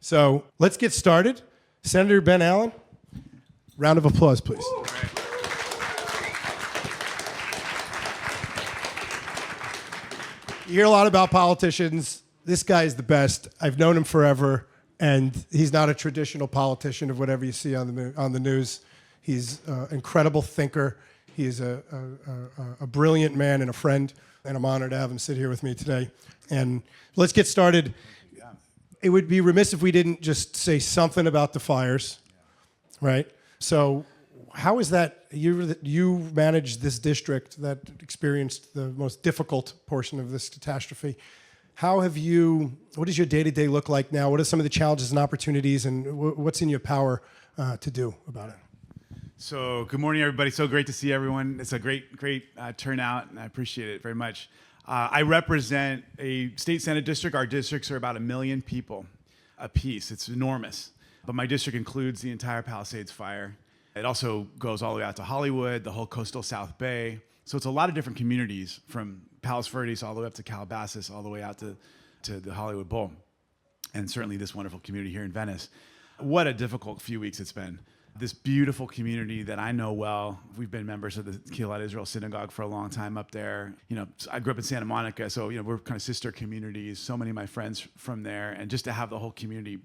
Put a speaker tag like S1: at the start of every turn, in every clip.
S1: So let's get started. Senator Ben Allen, round of applause, please. You hear a lot about politicians. This guy is the best. I've known him forever, and he's not a traditional politician of whatever you see on the news. He's an incredible thinker. He is a brilliant man and a friend, and I'm honored to have him sit here with me today. And let's get started. It would be remiss if we didn't just say something about the fires, right? So how is that, you manage this district that experienced the most difficult portion of this catastrophe. What does your day-to-day look like now? What are some of the challenges and opportunities, and what's in your power to do about it?
S2: So good morning, everybody. So great to see everyone. It's a great turnout, and I appreciate it very much. I represent a state senate district. Our districts are about 1 million people apiece. It's enormous. But my district includes the entire Palisades fire. It also goes all the way out to Hollywood, the whole coastal South Bay. So it's a lot of different communities, from Palos Verdes all the way up to Calabasas, all the way out to the Hollywood Bowl, and certainly this wonderful community here in Venice. What a difficult few weeks it's been. This beautiful community that I know well. We've been members of the Kehillat Israel Synagogue for a long time up there. You know, I grew up in Santa Monica, so we're kind of sister communities. So many of my friends from there, and just to have the whole community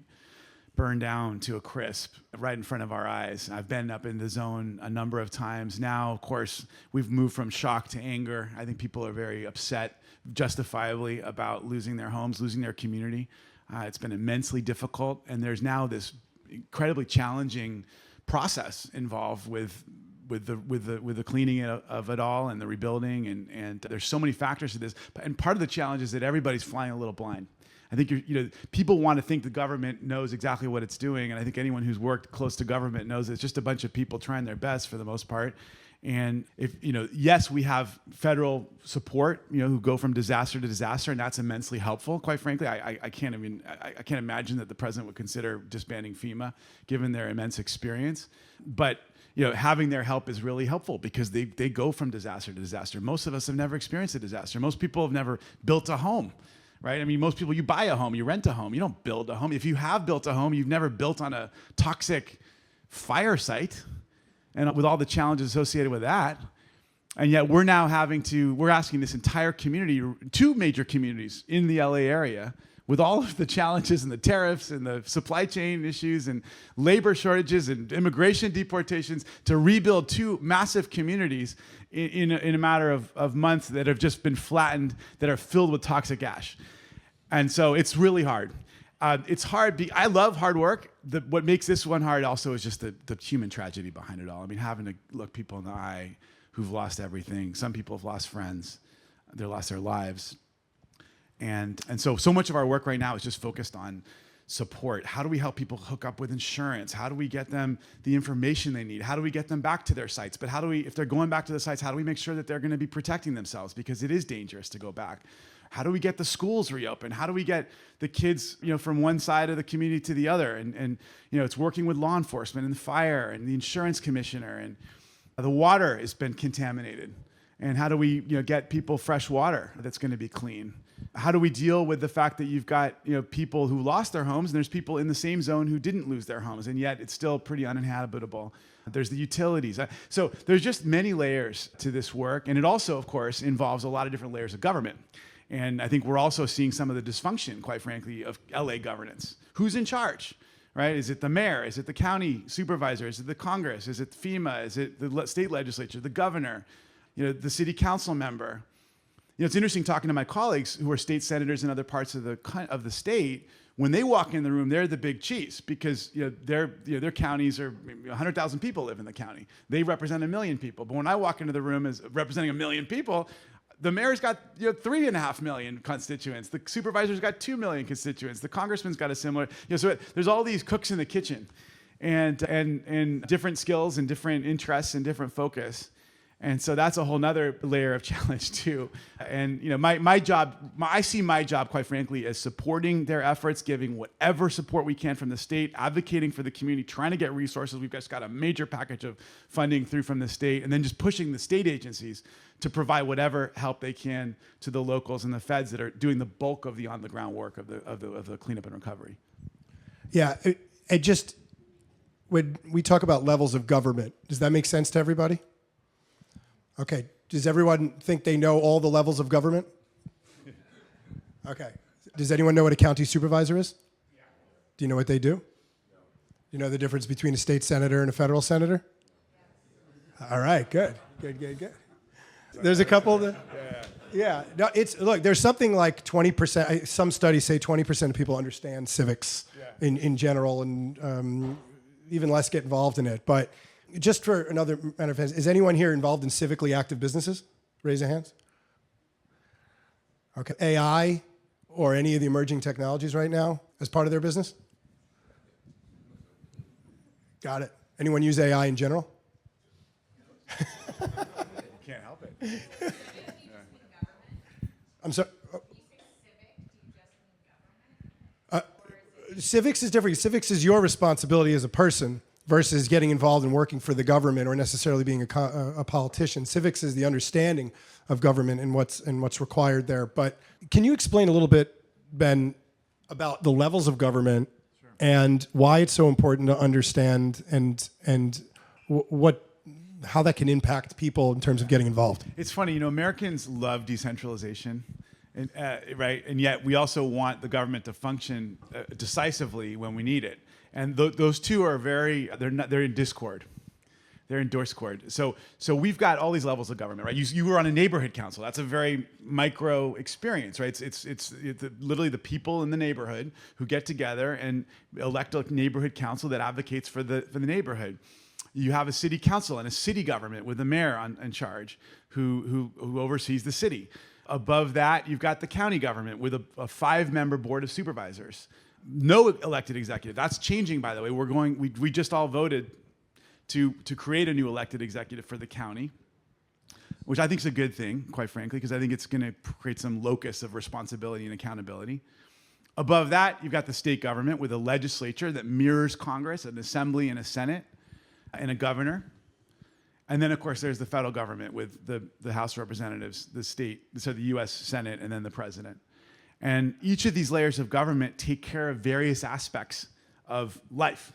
S2: burned down to a crisp right in front of our eyes. I've been up in the zone a number of times. Now, of course, we've moved from shock to anger. I think people are very upset, justifiably, about losing their homes, losing their community. It's been immensely difficult, and there's now this incredibly challenging process involved with the cleaning of it all and the rebuilding, and there's so many factors to this. And part of the challenge is that everybody's flying a little blind. I think people want to think the government knows exactly what it's doing, and I think anyone who's worked close to government knows it's just a bunch of people trying their best for the most part. And if yes, we have federal support, who go from disaster to disaster, and that's immensely helpful. Quite frankly, I can't imagine that the president would consider disbanding FEMA, given their immense experience. But having their help is really helpful because they go from disaster to disaster. Most of us have never experienced a disaster. Most people have never built a home. Right? I mean, most people, you buy a home, you rent a home, you don't build a home. If you have built a home, you've never built on a toxic fire site, and with all the challenges associated with that. And yet we're asking this entire community, 2 major communities in the LA area, with all of the challenges and the tariffs and the supply chain issues and labor shortages and immigration deportations, to rebuild 2 massive communities in a matter of months that have just been flattened, that are filled with toxic ash. And so it's really hard. It's hard. I love hard work. What makes this one hard also is just the human tragedy behind it all. I mean, having to look people in the eye who've lost everything. Some people have lost friends. They've lost their lives. And so much of our work right now is just focused on support. How do we help people hook up with insurance? How do we get them the information they need? How do we get them back to their sites? But if they're going back to the sites, how do we make sure that they're going to be protecting themselves? Because it is dangerous to go back. How do we get the schools reopened? How do we get the kids, from one side of the community to the other? And it's working with law enforcement and the fire and the insurance commissioner, and the water has been contaminated. And how do we, get people fresh water that's going to be clean? How do we deal with the fact that you've got, people who lost their homes, and there's people in the same zone who didn't lose their homes, and yet it's still pretty uninhabitable? There's the utilities. So there's just many layers to this work. And it also, of course, involves a lot of different layers of government. And I think we're also seeing some of the dysfunction, quite frankly, of LA governance. Who's in charge? Right? Is it the mayor? Is it the county supervisor? Is it the Congress? Is it FEMA? Is it the state legislature, the governor, the city council member? It's interesting talking to my colleagues who are state senators in other parts of the state. When they walk in the room, they're the big cheese because their counties are 100,000 people live in the county. They represent 1 million people. But when I walk into the room as representing 1 million people, the mayor's got 3.5 million constituents. The supervisor's got 2 million constituents. The congressman's got a similar. So there's all these cooks in the kitchen, and different skills and different interests and different focus. And so that's a whole nother layer of challenge too. And my job, I see my job, quite frankly, as supporting their efforts, giving whatever support we can from the state, advocating for the community, trying to get resources. We've just got a major package of funding through from the state, and then just pushing the state agencies to provide whatever help they can to the locals and the feds that are doing the bulk of the on-the-ground work of the cleanup and recovery.
S1: Yeah, it just, when we talk about levels of government, does that make sense to everybody? Okay. Does everyone think they know all the levels of government? Okay. Does anyone know what a county supervisor is? Yeah. Do you know what they do? No. You know the difference between a state senator and a federal senator? Yes. All right, good. Good. There's a couple that... Yeah. No, look, there's something like 20%, some studies say 20% of people understand civics in general, and even less get involved in it. But just for another matter of fact, is anyone here involved in civically active businesses? Raise your hands. Okay. AI or any of the emerging technologies right now as part of their business? Got it. Anyone use AI in general?
S2: Can't help it.
S1: I'm sorry. Civics is different. Civics is your responsibility as a person versus getting involved in working for the government or necessarily being a politician. Civics is the understanding of government and what's required there. But can you explain a little bit, Ben, about the levels of government and why it's so important to understand and how that can impact people in terms of getting involved?
S2: It's funny, Americans love decentralization, and, right? And yet we also want the government to function decisively when we need it. And those two are they're in discord. They're in discord. So we've got all these levels of government, right? You were on a neighborhood council. That's a very micro experience, right? It's literally the people in the neighborhood who get together and elect a neighborhood council that advocates for the neighborhood. You have a city council and a city government with the mayor in charge who oversees the city. Above that, you've got the county government with a 5-member board of supervisors. No elected executive. That's changing, by the way. We just all voted to create a new elected executive for the county, which I think is a good thing, quite frankly, because I think it's going to create some locus of responsibility and accountability. Above that, you've got the state government with a legislature that mirrors Congress, an assembly and a Senate, and a governor. And then, of course, there's the federal government with the House of Representatives, the U.S. Senate, and then the president. And each of these layers of government take care of various aspects of life.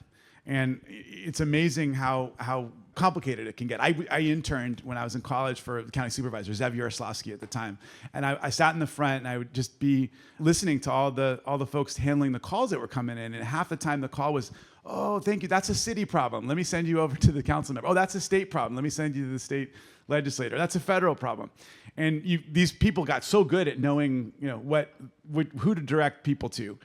S2: And it's amazing how complicated it can get. I interned when I was in college for the county supervisor, Zev Yaroslavsky at the time. And I sat in the front and I would just be listening to all the folks handling the calls that were coming in. And half the time the call was, "Oh, thank you, that's a city problem. Let me send you over to the council member. Oh, that's a state problem. Let me send you to the state legislator. That's a federal problem." And these people got so good at knowing, who to direct people to.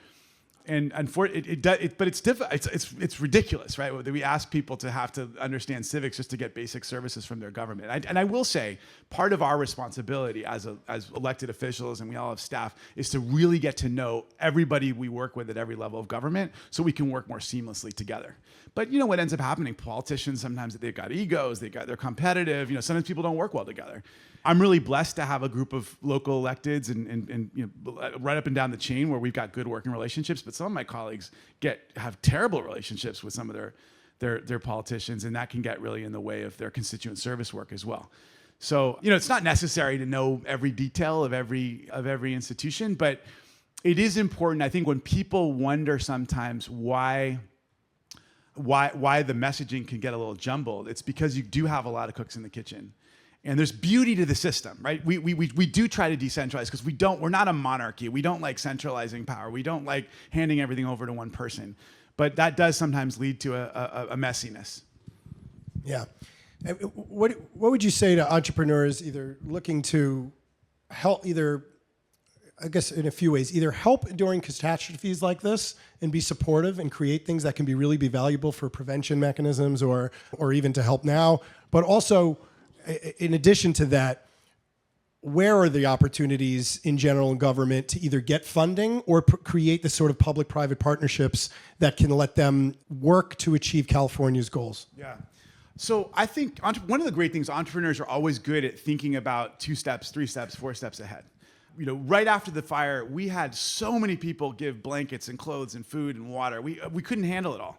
S2: And but it's difficult. It's ridiculous, right? That we ask people to have to understand civics just to get basic services from their government. And I will say, part of our responsibility as elected officials, and we all have staff, is to really get to know everybody we work with at every level of government, so we can work more seamlessly together. But what ends up happening? Politicians sometimes they've got egos, they're competitive. Sometimes people don't work well together. I'm really blessed to have a group of local electeds and right up and down the chain where we've got good working relationships. But some of my colleagues have terrible relationships with some of their politicians, and that can get really in the way of their constituent service work as well. So it's not necessary to know every detail of every institution, but it is important. I think when people wonder sometimes why the messaging can get a little jumbled, it's because you do have a lot of cooks in the kitchen. And there's beauty to the system, right? We do try to decentralize because we're not a monarchy. We don't like centralizing power. We don't like handing everything over to one person. But that does sometimes lead to a messiness.
S1: Yeah. What would you say to entrepreneurs either looking to help, I guess in a few ways, either help during catastrophes like this and be supportive and create things that can really be valuable for prevention mechanisms or even to help now, but also, in addition to that, where are the opportunities in general in government to either get funding or create the sort of public-private partnerships that can let them work to achieve California's goals?
S2: Yeah. So I think one of the great things, entrepreneurs are always good at thinking about 2 steps, 3 steps, 4 steps ahead. Right after the fire, we had so many people give blankets and clothes and food and water. We couldn't handle it all.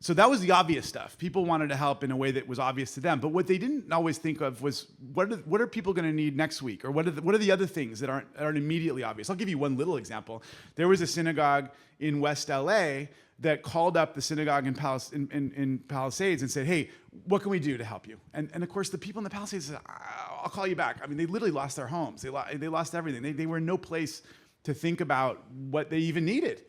S2: So that was the obvious stuff. People wanted to help in a way that was obvious to them. But what they didn't always think of was what are people going to need next week? Or what are the other things that aren't immediately obvious? I'll give you one little example. There was a synagogue in West LA that called up the synagogue in Palisades and said, hey, what can we do to help you? And of course, the people in the Palisades said, I'll call you back. I mean, they literally lost their homes. They lost everything. They were in no place to think about what they even needed.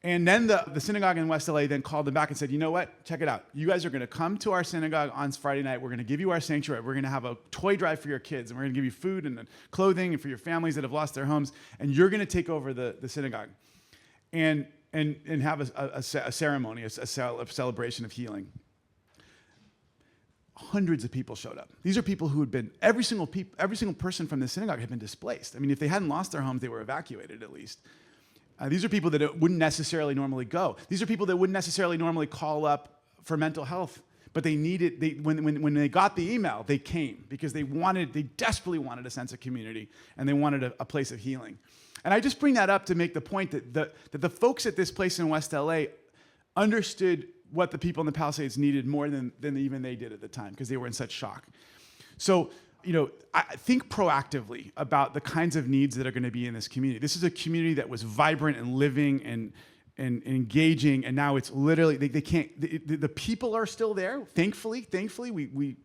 S2: And then the synagogue in West LA then called them back and said, you know what? Check it out. You guys are going to come to our synagogue on Friday night. We're going to give you our sanctuary. We're going to have a toy drive for your kids. And we're going to give you food and clothing and for your families that have lost their homes. And you're going to take over the synagogue and have a ceremony, a celebration of healing. Hundreds of people showed up. These are people who had been, every single person from the synagogue had been displaced. I mean, if they hadn't lost their homes, they were evacuated at least. These are people that wouldn't necessarily normally go. These are people that wouldn't necessarily normally call up for mental health, but when they got the email, they came because they desperately wanted a sense of community and they wanted a place of healing. And I just bring that up to make the point that the folks at this place in West LA understood what the people in the Palisades needed more than even they did at the time because they were in such shock. So, I think proactively about the kinds of needs that are going to be in this community. This is a community that was vibrant and living and engaging, and now it's literally they can't. The people are still there. Thankfully, we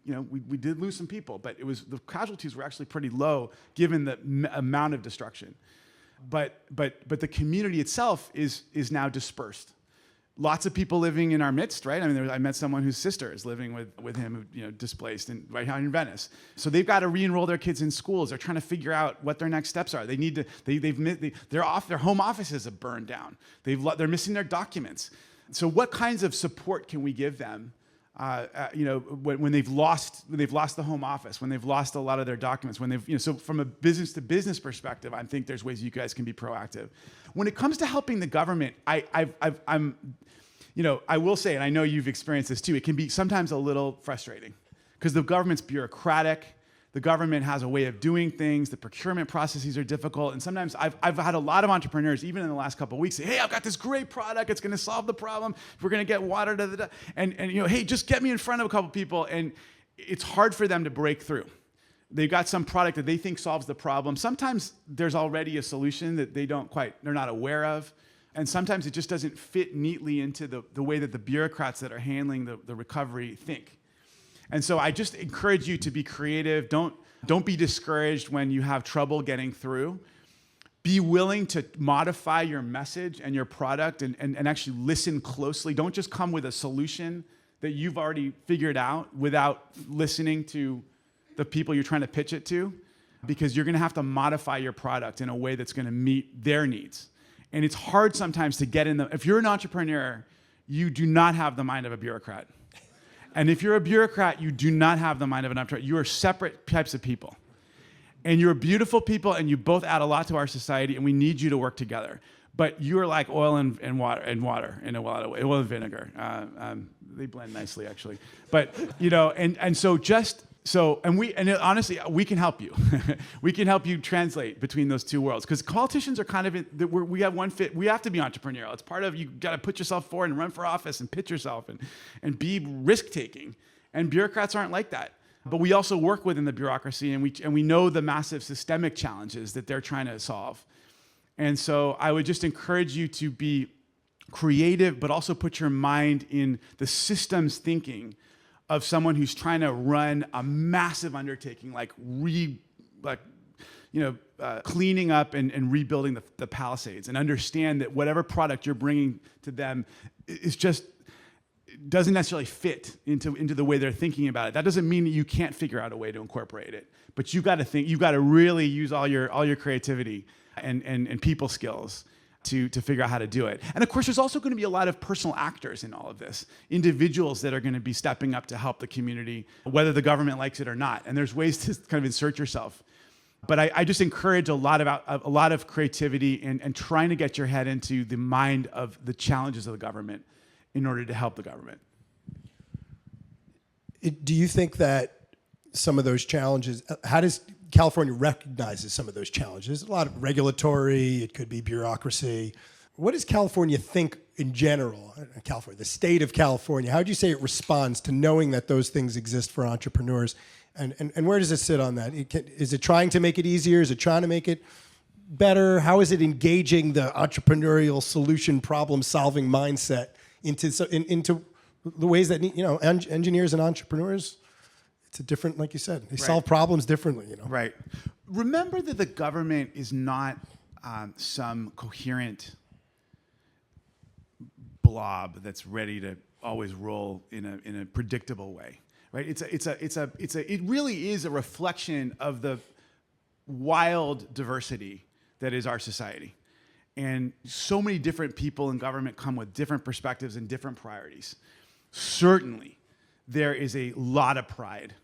S2: did lose some people, but the casualties were actually pretty low given the amount of destruction. But the community itself is now dispersed. Lots of people living in our midst, right? I mean, I met someone whose sister is living with him, displaced right here in Venice. So they've got to re-enroll their kids in schools. They're trying to figure out what their next steps are. They need to. They're off. Their home offices have burned down. They're missing their documents. So what kinds of support can we give them? When they've lost the home office, when they've lost a lot of their documents, when they've so from a business to business perspective, I think there's ways you guys can be proactive. When it comes to helping the government, I will say, and I know you've experienced this too, it can be sometimes a little frustrating because the government's bureaucratic. The government has a way of doing things. The procurement processes are difficult. And sometimes I've had a lot of entrepreneurs, even in the last couple of weeks, say, hey, I've got this great product. It's going to solve the problem. We're going to get water. And hey, just get me in front of a couple people. And it's hard for them to break through. They've got some product that they think solves the problem. Sometimes there's already a solution that they're not aware of. And sometimes it just doesn't fit neatly into the way that the bureaucrats that are handling the recovery think. And so I just encourage you to be creative. Don't be discouraged when you have trouble getting through. Be willing to modify your message and your product and actually listen closely. Don't just come with a solution that you've already figured out without listening to the people you're trying to pitch it to, because you're going to have to modify your product in a way that's going to meet their needs. And it's hard sometimes to get in if you're an entrepreneur, you do not have the mind of a bureaucrat. And if you're a bureaucrat, you do not have the mind of an entrepreneur. You are separate types of people. And you're beautiful people, and you both add a lot to our society, and we need you to work together. But you're like oil and water in a lot of ways, oil and vinegar. They blend nicely, actually. But, honestly, we can help you. We can help you translate between those two worlds, because politicians are kind of we have one fit. We have to be entrepreneurial. It's part of, you got to put yourself forward and run for office and pitch yourself and be risk taking. And bureaucrats aren't like that. But we also work within the bureaucracy, and we know the massive systemic challenges that they're trying to solve. And so I would just encourage you to be creative, but also put your mind in the systems thinking of someone who's trying to run a massive undertaking, cleaning up and rebuilding the Palisades, and understand that whatever product you're bringing to them is just doesn't necessarily fit into the way they're thinking about it. That doesn't mean that you can't figure out a way to incorporate it, but you've got to really use all your creativity and people skills to figure out how to do it. And of course, there's also going to be a lot of personal actors in all of this, individuals that are going to be stepping up to help the community, whether the government likes it or not. And there's ways to kind of insert yourself. But I just encourage a lot of creativity and trying to get your head into the mind of the challenges of the government in order to help the government.
S1: Do you think that some of those challenges, how does California recognizes some of those challenges? A lot of regulatory, it could be bureaucracy. what does California think in general? California, the state of California, how would you say it responds to knowing that those things exist for entrepreneurs? And where does it sit on that? Is it trying to make it easier? Is it trying to make it better? How is it engaging the entrepreneurial solution problem-solving mindset into the ways that, engineers and entrepreneurs, it's a different, like you said, they solve problems differently,
S2: Right. Remember that the government is not some coherent blob that's ready to always roll in a predictable way, right? It really is a reflection of the wild diversity that is our society. And so many different people in government come with different perspectives and different priorities. Certainly, there is a lot of pride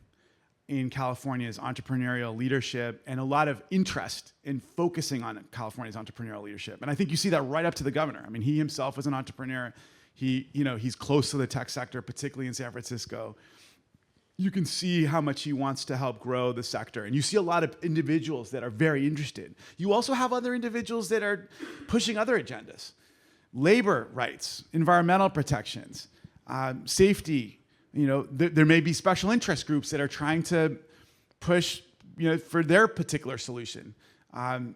S2: in California's entrepreneurial leadership and a lot of interest in focusing on California's entrepreneurial leadership. And I think you see that right up to the governor. I mean, he himself was an entrepreneur. He's close to the tech sector, particularly in San Francisco. You can see how much he wants to help grow the sector. And you see a lot of individuals that are very interested. You also have other individuals that are pushing other agendas. Labor rights, environmental protections, safety. There may be special interest groups that are trying to push, for their particular solution,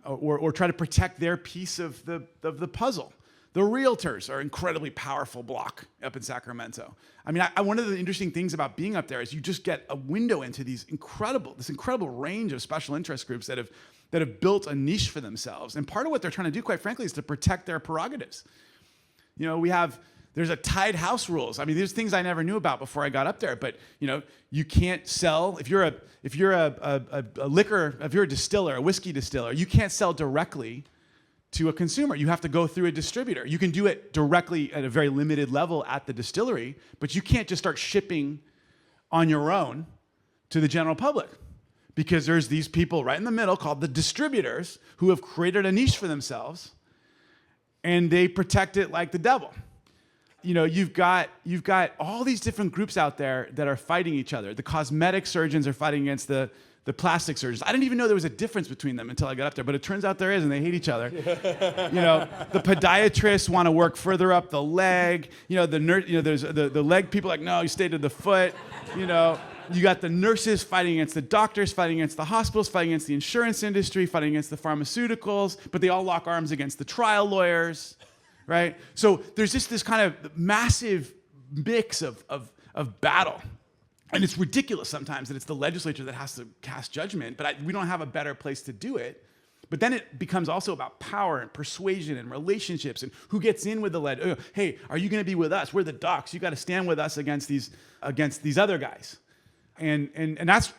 S2: or try to protect their piece of the puzzle. The realtors are an incredibly powerful block up in Sacramento. I mean, one of the interesting things about being up there is you just get a window into this incredible range of special interest groups that have built a niche for themselves. And part of what they're trying to do, quite frankly, is to protect their prerogatives. There's a tied house rules. I mean, there's things I never knew about before I got up there. But you can't sell if you're a distiller, a whiskey distiller. You can't sell directly to a consumer. You have to go through a distributor. You can do it directly at a very limited level at the distillery, but you can't just start shipping on your own to the general public, because there's these people right in the middle called the distributors who have created a niche for themselves, and they protect it like the devil. You've got all these different groups out there that are fighting each other. The cosmetic surgeons are fighting against the plastic surgeons. I didn't even know there was a difference between them until I got up there, but it turns out there is, and they hate each other. The podiatrists want to work further up the leg. There's the leg people like, no, you stay to the foot. You got the nurses fighting against the doctors, fighting against the hospitals, fighting against the insurance industry, fighting against the pharmaceuticals, but they all lock arms against the trial lawyers. Right? So there's just this kind of massive mix of battle. And it's ridiculous sometimes that it's the legislature that has to cast judgment, but we don't have a better place to do it. But then it becomes also about power and persuasion and relationships and who gets in with the lead. Hey, are you going to be with us? We're the docs. You got to stand with us against these other guys. And that's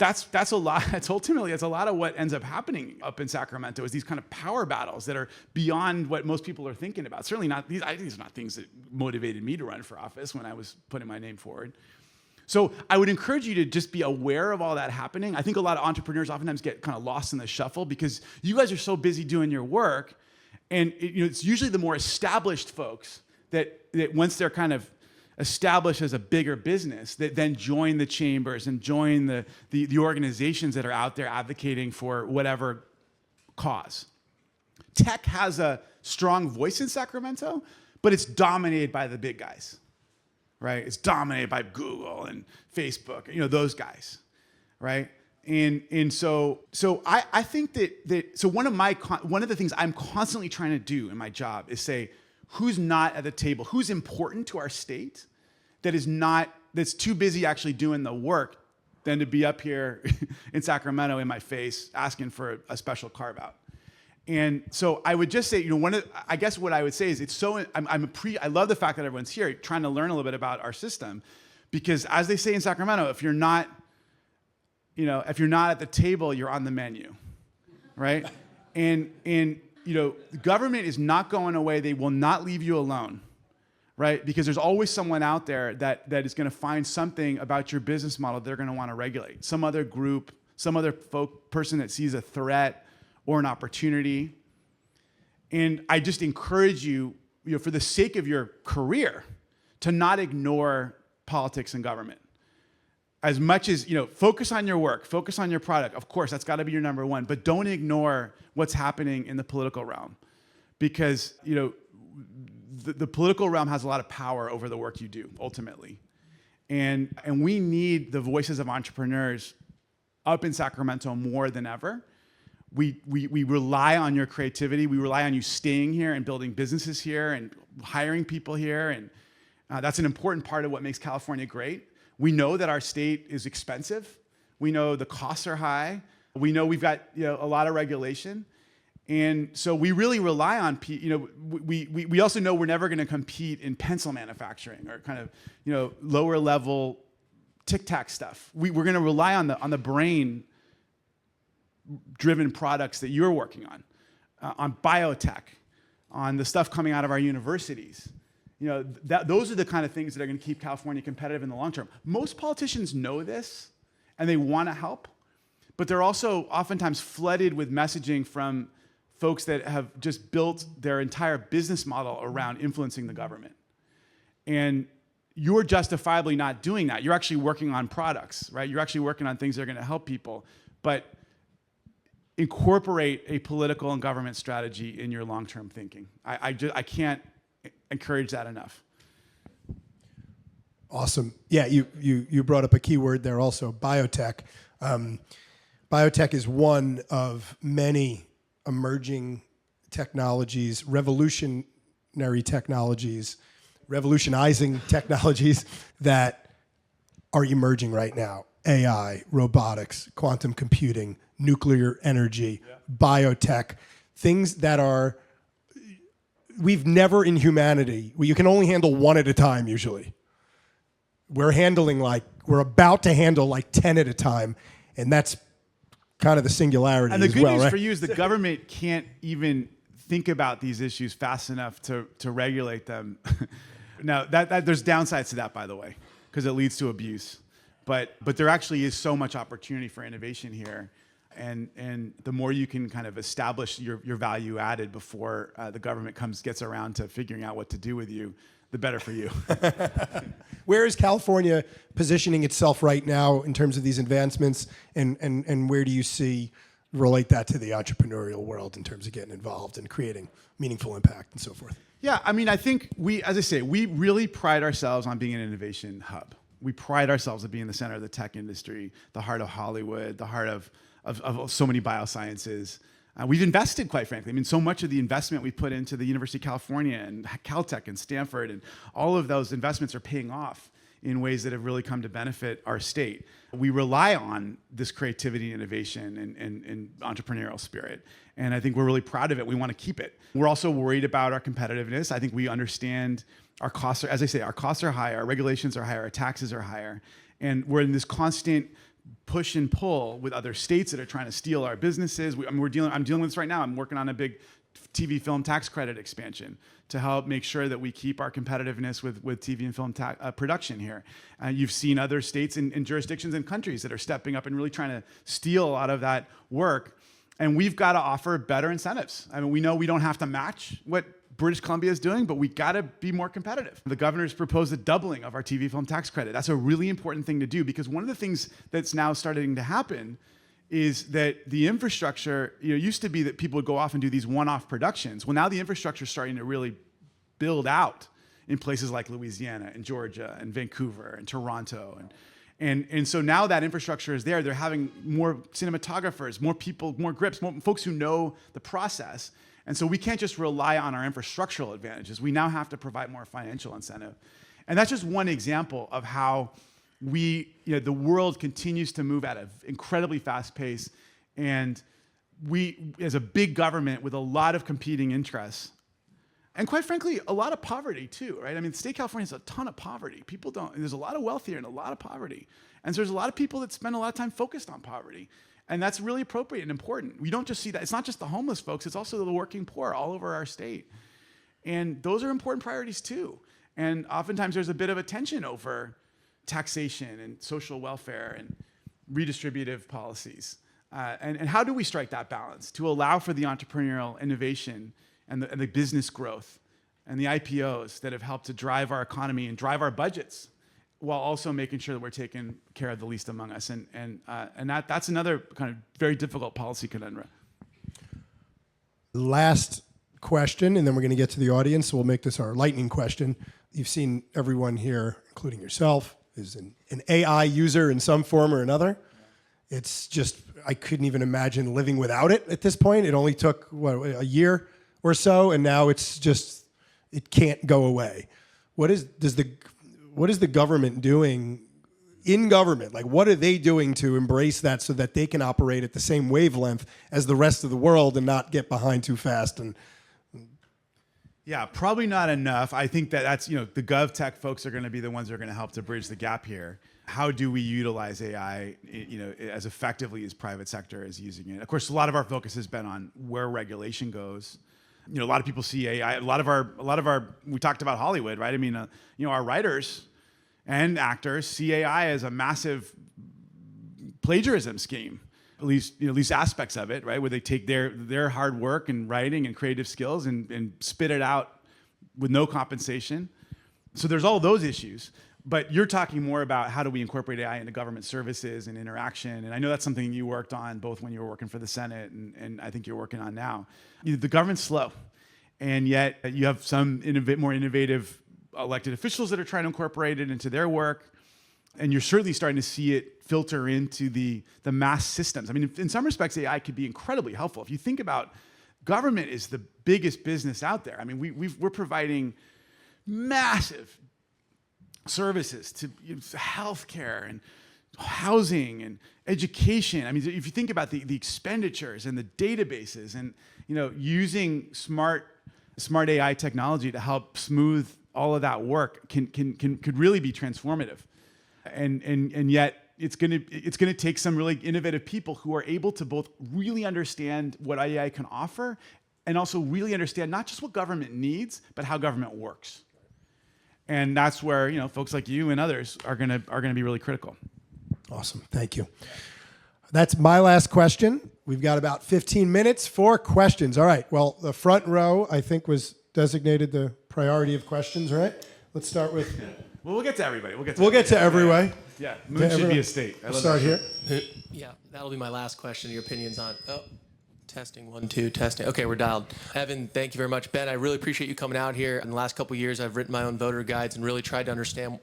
S2: a lot. That's a lot of what ends up happening up in Sacramento is these kind of power battles that are beyond what most people are thinking about. Certainly not these. I think these are not things that motivated me to run for office when I was putting my name forward. So I would encourage you to just be aware of all that happening. I think a lot of entrepreneurs oftentimes get kind of lost in the shuffle because you guys are so busy doing your work, and it's usually the more established folks that once they're kind of established as a bigger business that then join the chambers and join the organizations that are out there advocating for whatever cause. Tech has a strong voice in Sacramento, but it's dominated by the big guys, right? It's dominated by Google and Facebook, those guys, right? And so I think that one of the things I'm constantly trying to do in my job is say, who's not at the table, who's important to our state, that's too busy actually doing the work than to be up here in Sacramento in my face asking for a special carve out. And so I would just say, I guess what I would say is I love the fact that everyone's here trying to learn a little bit about our system, because as they say in Sacramento, if you're not at the table, you're on the menu, right? And the government is not going away. They will not leave you alone. Right? Because there's always someone out there that is going to find something about your business model they're going to want to regulate. Some other group, some other person that sees a threat or an opportunity. And I just encourage you, for the sake of your career, to not ignore politics and government. As much as, focus on your work, focus on your product. Of course, that's got to be your number one. But don't ignore what's happening in the political realm. Because, the political realm has a lot of power over the work you do, ultimately. And we need the voices of entrepreneurs up in Sacramento more than ever. We rely on your creativity. We rely on you staying here and building businesses here and hiring people here. And that's an important part of what makes California great. We know that our state is expensive. We know the costs are high. We know we've got a lot of regulation. And so we really rely on, we also know we're never going to compete in pencil manufacturing or kind of, lower level tic-tac stuff. We're going to rely on the brain driven products that you're working on biotech, on the stuff coming out of our universities. Those are the kind of things that are going to keep California competitive in the long term. Most politicians know this and they want to help, but they're also oftentimes flooded with messaging from folks that have just built their entire business model around influencing the government. And you're justifiably not doing that. You're actually working on products, right? You're actually working on things that are going to help people, but incorporate a political and government strategy in your long-term thinking. I can't encourage that enough.
S1: Awesome. Yeah, you brought up a key word there also, biotech. Biotech is one of many emerging technologies, revolutionary technologies, revolutionizing technologies that are emerging right now. AI, robotics, quantum computing, nuclear energy, biotech, things that are, we've never in humanity, you can only handle one at a time usually. We're about to handle like 10 at a time, and that's kind of the singularity
S2: and the
S1: as
S2: good
S1: well,
S2: news
S1: right?
S2: for you is the government can't even think about these issues fast enough to regulate them. Now, that there's downsides to that, by the way, because it leads to abuse. But there actually is so much opportunity for innovation here. And the more you can kind of establish your value added before the government gets around to figuring out what to do with you, the better for you.
S1: Where is California positioning itself right now in terms of these advancements, and where do you relate that to the entrepreneurial world in terms of getting involved and creating meaningful impact and so forth?
S2: Yeah, I mean, I think as I say, we really pride ourselves on being an innovation hub. We pride ourselves on being the center of the tech industry, the heart of Hollywood, the heart of so many biosciences. We've invested, quite frankly. I mean, so much of the investment we put into the University of California and Caltech and Stanford, and all of those investments are paying off in ways that have really come to benefit our state. We rely on this creativity, innovation, and entrepreneurial spirit. And I think we're really proud of it. We want to keep it. We're also worried about our competitiveness. I think we understand our costs as I say, our costs are higher, our regulations are higher, our taxes are higher. And we're in this constant push and pull with other states that are trying to steal our businesses. I'm dealing with this right now. I'm working on a big TV film tax credit expansion to help make sure that we keep our competitiveness with TV and film production here. You've seen other states and jurisdictions and countries that are stepping up and really trying to steal a lot of that work. And we've got to offer better incentives. I mean, we know we don't have to match what British Columbia is doing, but we got to be more competitive. The governor's proposed a doubling of our TV film tax credit. That's a really important thing to do, because one of the things that's now starting to happen is that the infrastructure, used to be that people would go off and do these one-off productions. Well, now the infrastructure is starting to really build out in places like Louisiana and Georgia and Vancouver and Toronto. And so now that infrastructure is there. They're having more cinematographers, more people, more grips, more folks who know the process. And so we can't just rely on our infrastructural advantages. We now have to provide more financial incentive. And that's just one example of how the world continues to move at an incredibly fast pace. And we, as a big government with a lot of competing interests, and quite frankly, a lot of poverty too, right? I mean, the state of California has a ton of poverty. There's a lot of wealth here and a lot of poverty. And so there's a lot of people that spend a lot of time focused on poverty. And that's really appropriate and important. We don't just see that. It's not just the homeless folks, it's also the working poor all over our state. And those are important priorities too. And oftentimes there's a bit of a tension over taxation and social welfare and redistributive policies. And how do we strike that balance to allow for the entrepreneurial innovation and the business growth and the IPOs that have helped to drive our economy and drive our budgets, while also making sure that we're taking care of the least among us. And that's another kind of very difficult policy conundrum.
S1: Last question, and then we're going to get to the audience. So we'll make this our lightning question. You've seen everyone here, including yourself, is an AI user in some form or another. It's just, I couldn't even imagine living without it at this point. It only took, a year or so, and now it's just, it can't go away. What is the government doing in government? Like, what are they doing to embrace that so that they can operate at the same wavelength as the rest of the world and not get behind too fast? And
S2: yeah, probably not enough. I think that's, the gov tech folks are going to be the ones that are going to help to bridge the gap here. How do we utilize AI, as effectively as private sector is using it? Of course, a lot of our focus has been on where regulation goes. A lot of people see AI. A lot of our. We talked about Hollywood, right? I mean, our writers and actors see AI as a massive plagiarism scheme. At least aspects of it, right? Where they take their hard work and writing and creative skills and spit it out with no compensation. So there's all those issues. But you're talking more about how do we incorporate AI into government services and interaction. And I know that's something you worked on both when you were working for the Senate and I think you're working on now. The government's slow. And yet you have some more innovative elected officials that are trying to incorporate it into their work. And you're certainly starting to see it filter into the mass systems. I mean, in some respects, AI could be incredibly helpful. If you think about government is the biggest business out there. I mean, we're providing massive services to healthcare and housing and education. I mean, if you think about the expenditures and the databases and using smart AI technology to help smooth all of that work could really be transformative. And yet it's gonna take some really innovative people who are able to both really understand what AI can offer and also really understand not just what government needs, but how government works. And that's where folks like you and others are gonna be really critical.
S1: Awesome, thank you. That's my last question. We've got about 15 minutes for questions. All right. Well, the front row I think was designated the priority of questions, right? Let's start with.
S2: Well, we'll get to everybody. We'll get to
S1: everybody.
S2: Yeah, moon should be a state.
S1: We'll start here.
S3: Yeah, that'll be my last question. Your opinions on. Oh, testing 1 2 testing. Okay, we're dialed. Evan, thank you very much. Ben, I really appreciate you coming out here. In the last couple of years, I've written my own voter guides and really tried to understand,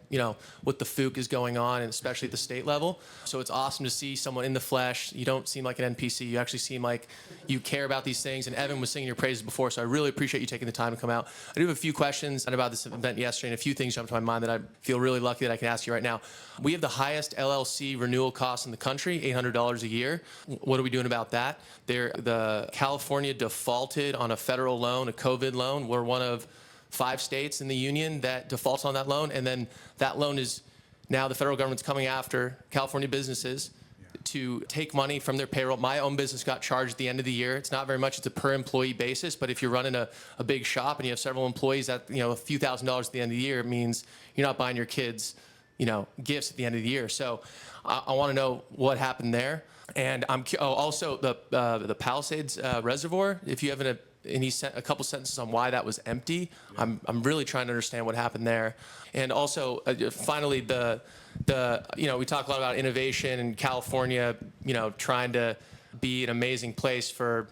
S3: what the fook is going on, and especially at the state level. So it's awesome to see someone in the flesh. You don't seem like an NPC. You actually seem like you care about these things. And Evan was singing your praises before, so I really appreciate you taking the time to come out. I do have a few questions about this event yesterday, and a few things jumped to my mind that I feel really lucky that I can ask you right now. We have the highest LLC renewal costs in the country, $800 a year. What are we doing about that? The California defaulted on a federal loan, a COVID loan. We're one of 5 states in the union that defaults on that loan, and then that loan is now the federal government's coming after California businesses to take money from their payroll. My own business got charged at the end of the year. It's not very much. It's a per employee basis, but if you're running a big shop and you have several employees at a few $1,000s at the end of the year, it means you're not buying your kids gifts at the end of the year. So I want to know what happened there. And I'm also the Palisades Reservoir. If you have a couple sentences on why that was empty, I'm really trying to understand what happened there. And also, finally, we talk a lot about innovation and California, trying to be an amazing place for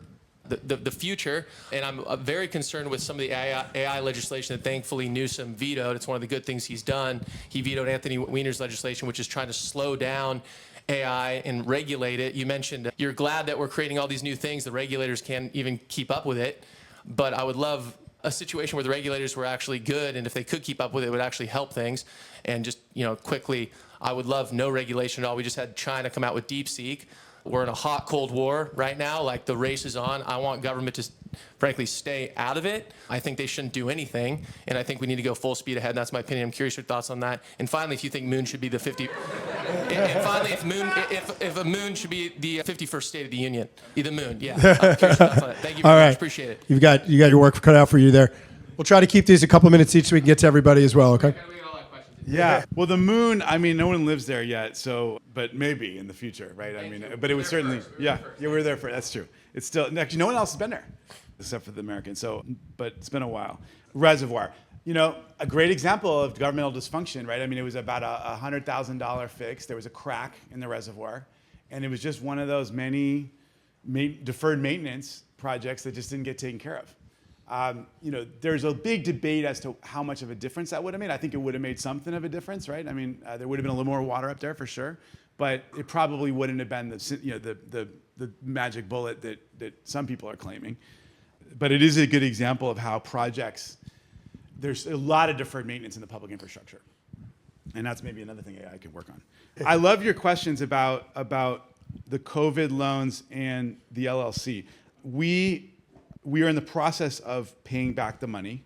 S3: the future. And I'm very concerned with some of the AI legislation that thankfully Newsom vetoed. It's one of the good things he's done. He vetoed Anthony Weiner's legislation, which is trying to slow down AI and regulate it. You mentioned you're glad that we're creating all these new things. The regulators can't even keep up with it. But I would love a situation where the regulators were actually good, and if they could keep up with it, it would actually help things. And just, quickly, I would love no regulation at all. We just had China come out with DeepSeek. We're in a hot, cold war right now. Like, the race is on. I want government to, frankly, stay out of it. I think they shouldn't do anything, and I think we need to go full speed ahead. And that's my opinion. I'm curious your thoughts on that. And finally, if you think Moon should be the 50, and finally, if a Moon should be the 51st State of the Union, the Moon. Yeah. I'm curious your thoughts on that. Thank you very much. Appreciate it.
S1: You got your work cut out for you there. We'll try to keep these a couple minutes each so we can get to everybody as well. Okay.
S2: Yeah. Well, the moon, no one lives there yet, but maybe in the future, right? But it was certainly, yeah, we're there for, that's true. It's still, actually, no one else has been there except for the Americans. But it's been a while. Reservoir, a great example of governmental dysfunction, right? It was about a $100,000 fix. There was a crack in the reservoir, and it was just one of those many deferred maintenance projects that just didn't get taken care of. There's a big debate as to how much of a difference that would have made. I think it would have made something of a difference, right? I mean, there would have been a little more water up there for sure, but it probably wouldn't have been the magic bullet that some people are claiming. But it is a good example of how projects, there's a lot of deferred maintenance in the public infrastructure. And that's maybe another thing AI can work on. I love your questions about the COVID loans and the LLC. We are in the process of paying back the money.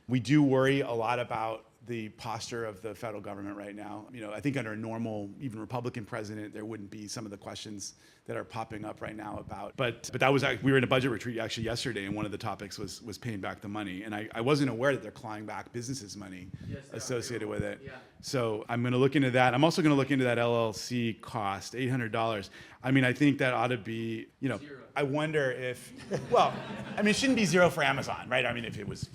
S2: We do worry a lot about the posture of the federal government right now. I think under a normal, even Republican president, there wouldn't be some of the questions that are popping up right now about. But that was, we were in a budget retreat actually yesterday, and one of the topics was paying back the money. And I wasn't aware that they're clawing back businesses' money associated with it. Yeah. So I'm going to look into that. I'm also going to look into that LLC cost, $800. I mean, I think that ought to be, zero. I wonder if, well, I mean, it shouldn't be zero for Amazon, right? I mean, if it was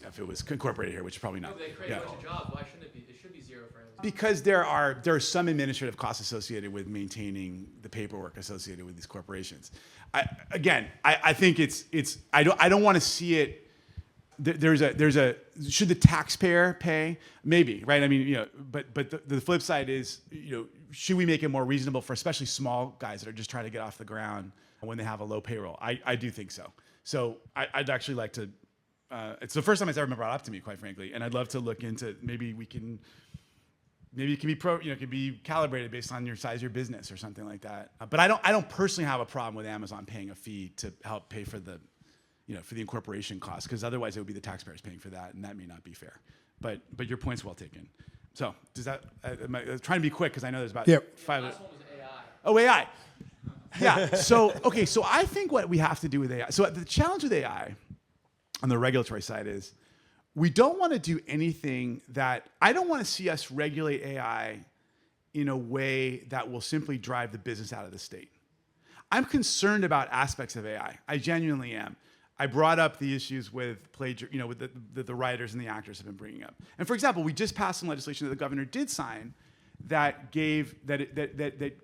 S2: incorporated here, which is probably not.
S3: No, they create a bunch of jobs. Why shouldn't it be? It should be zero for Amazon.
S2: Because there are some administrative costs associated with maintaining the paperwork associated with these corporations. I think I don't want to see it. Should the taxpayer pay? Maybe, right? I mean, but the flip side is, should we make it more reasonable for especially small guys that are just trying to get off the ground when they have a low payroll? I do think so. So I'd actually like to. It's the first time it's ever been brought up to me, quite frankly, and I'd love to look into maybe it can be calibrated based on your size of your business or something like that. But I don't personally have a problem with Amazon paying a fee to help pay for the incorporation costs, because otherwise it would be the taxpayers paying for that, and that may not be fair. But your point's well taken. So does that? I'm trying to be quick because I know there's about 5.
S3: The last one was AI.
S2: Oh, AI. Yeah. So I think what we have to do with AI. So the challenge with AI on the regulatory side is we don't want to do anything that I don't want to see us regulate AI in a way that will simply drive the business out of the state. I'm concerned about aspects of AI. I genuinely am. I brought up the issues with plagiarism, with the writers and the actors have been bringing up. And for example, we just passed some legislation that the governor did sign that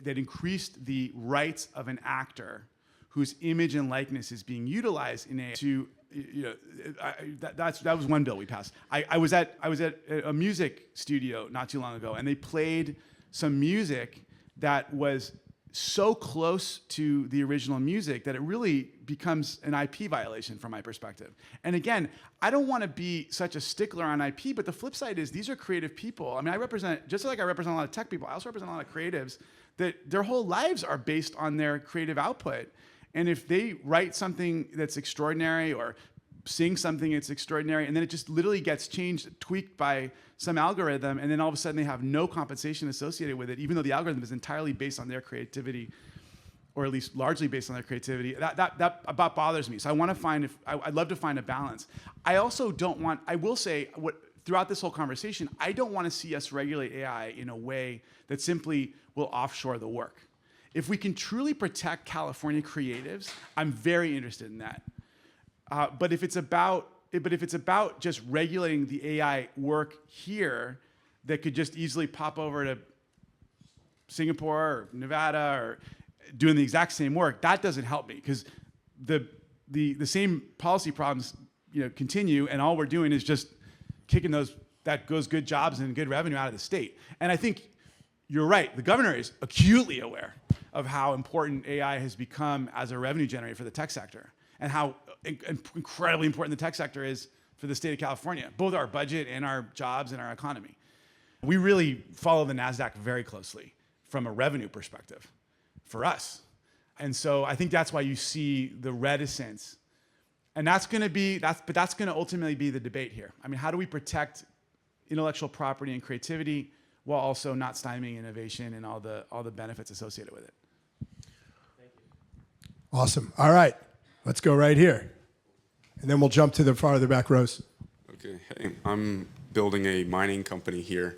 S2: increased the rights of an actor whose image and likeness is being utilized in AI to, that was one bill we passed. I was at a music studio not too long ago, and they played some music that was so close to the original music that it really becomes an IP violation from my perspective. And again, I don't want to be such a stickler on IP, but the flip side is these are creative people. I mean, just like I represent a lot of tech people, I also represent a lot of creatives that their whole lives are based on their creative output. And if they write something that's extraordinary or sing something that's extraordinary, and then it just literally gets changed, tweaked by some algorithm, and then all of a sudden they have no compensation associated with it, even though the algorithm is entirely based on their creativity, or at least largely based on their creativity. That about bothers me. So I'd love to find a balance. I also don't want, I will say, throughout this whole conversation, I don't want to see us regulate AI in a way that simply will offshore the work. If we can truly protect California creatives, I'm very interested in that. But if it's about just regulating the AI work here that could just easily pop over to Singapore or Nevada or doing the exact same work, that doesn't help me, because the same policy problems continue, and all we're doing is just kicking those good jobs and good revenue out of the state. And I think you're right. The governor is acutely aware of how important AI has become as a revenue generator for the tech sector, and how incredibly important the tech sector is for the state of California, both our budget and our jobs and our economy. We really follow the NASDAQ very closely from a revenue perspective for us. And so I think that's why you see the reticence. And that's going to ultimately be the debate here. I mean, how do we protect intellectual property and creativity while also not stymieing innovation and all the benefits associated with it?
S3: Thank you.
S1: Awesome. All right. Let's go right here. And then we'll jump to the farther back rows.
S4: Okay. Hey, I'm building a mining company here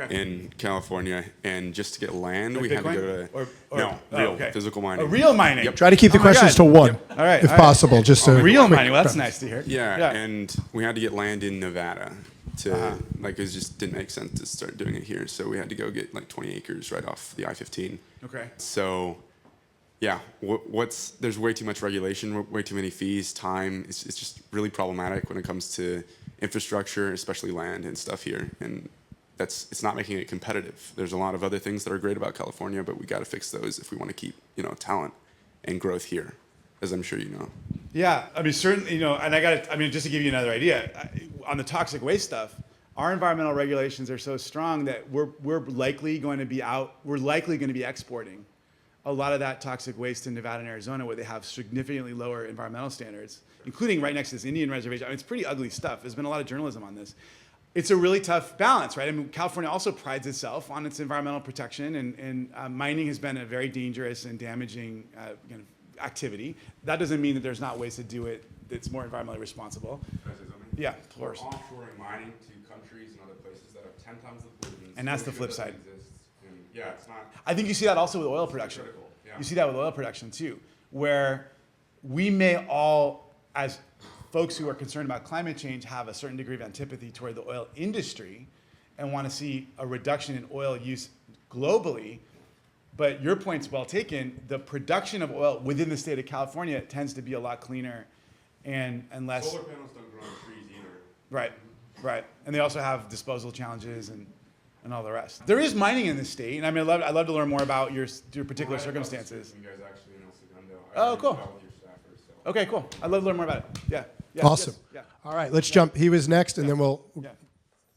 S4: in California. And just to get land, we had to go to real physical mining.
S2: Real mining.
S1: Yep. Try to keep the questions to one,
S2: All right.
S1: if possible. Just to
S2: real mining. Well, that's nice to hear.
S4: Yeah. And we had to get land in Nevada. It just didn't make sense to start doing it here. So we had to go get like 20 acres right off the I-15.
S2: Okay.
S4: So Yeah, there's way too much regulation, way too many fees, time. It's just really problematic when it comes to infrastructure, especially land and stuff here. And it's not making it competitive. There's a lot of other things that are great about California, but we got to fix those if we want to keep, talent and growth here, as I'm sure you know.
S2: Yeah, I mean, certainly, and just to give you another idea, on the toxic waste stuff, our environmental regulations are so strong that we're likely going to be exporting a lot of that toxic waste in Nevada and Arizona, where they have significantly lower environmental standards, including right next to this Indian reservation. I mean, it's pretty ugly stuff. There's been a lot of journalism on this. It's a really tough balance, right? I mean, California also prides itself on its environmental protection, and mining has been a very dangerous and damaging activity. That doesn't mean that there's not ways to do it that's more environmentally responsible. Yeah, of course.
S4: We're offshoring mining to countries and other places that have 10 times the pollutants.
S2: And that's the flip side.
S4: Yeah, it's not.
S2: I think you see that also with oil production.
S4: Yeah.
S2: You see that with oil production too, where we may all, as folks who are concerned about climate change, have a certain degree of antipathy toward the oil industry and want to see a reduction in oil use globally. But your point's well taken. The production of oil within the state of California tends to be a lot cleaner and less.
S4: Solar panels don't grow on trees either.
S2: Right. And they also have disposal challenges and all the rest. There is mining in this state, and I mean, I'd love to learn more about your particular circumstances.
S4: You guys actually in El Segundo.
S2: Oh, cool.
S4: With your staffers, so.
S2: Okay, cool. I'd love to learn more about it. Yeah.
S1: Awesome.
S2: Yes,
S1: All right, let's jump. He was next, and then we'll.
S2: Yeah.